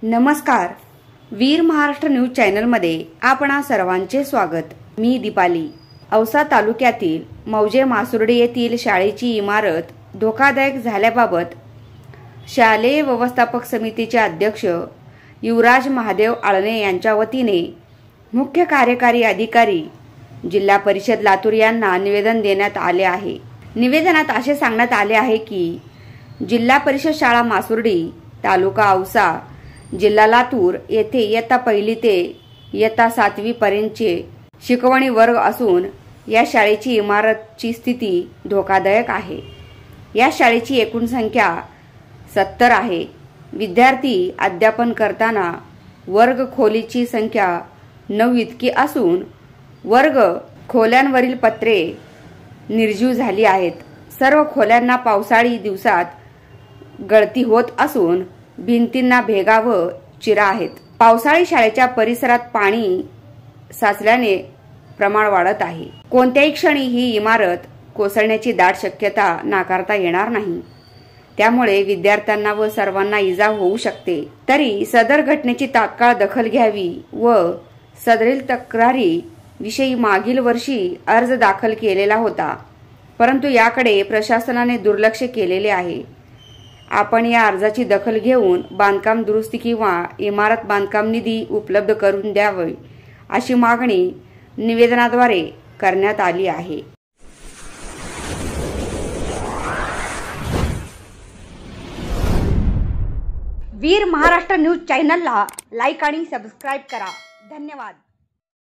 नमस्कार, वीर महाराष्ट्र न्यूज चॅनलमध्ये आपणा सर्वांचे स्वागत। मी दीपाली। औसा तालुक्यातील मौजे मासुर्डी येथील शाळेची इमारत धोकादायक झाल्याबाबत शालेय व्यवस्थापक समितीचे अध्यक्ष युवराज महादेव आळणे यांच्या वतीने मुख्य कार्यकारी अधिकारी जिल्हा परिषद लातूर यांना निवेदन देण्यात आले आहे। निवेदनात असे सांगण्यात आले आहे की जिल्हा परिषद शाळा मासुर्डी, तालुका औसा, जिल्हा लातूर येथे इयत्ता 1 ते इयत्ता 7वी पर्यंतचे शिकवणी वर्ग असून या शाळेची इमारतची स्थिती धोकादायक आहे। या शाळेची एकूण संख्या 70 आहे। विद्यार्थी अध्यापन करताना वर्ग खोलीची संख्या 9 इतकी असून वर्ग खोल्यांवरील पत्रे निर्जीव झाली आहेत। सर्व खोल्यांना पावसाळी दिवसात गळती होत असून भिंतींना भेगा व चिरा आहेत। पावसाळी शाळेच्या परिसरात पाणी साचल्याने प्रमाण वाढत आहे। कोणत्याही क्षणी ही इमारत कोसळण्याची दाट शक्यता नाकारता येणार नाही। त्यामुळे विद्यार्थ्यांना व सर्वांना इजा होऊ शकते। तरी सदर घटनेची तात्काळ दखल घ्यावी व सदरील तक्रारी विषयी मागील वर्षी अर्ज दाखल केलेला होता, परंतु याकडे प्रशासनाने दुर्लक्ष केलेले आहे। आपण या अर्जाची दखल घेऊन बांधकाम दुरुस्ती किंवा इमारत बांधकाम निधी उपलब्ध करून द्यावी अशी मागणी निवेदनाद्वारे करण्यात आली आहे। वीर महाराष्ट्र न्यूज चॅनलला लाईक आणि सबस्क्राईब करा। धन्यवाद।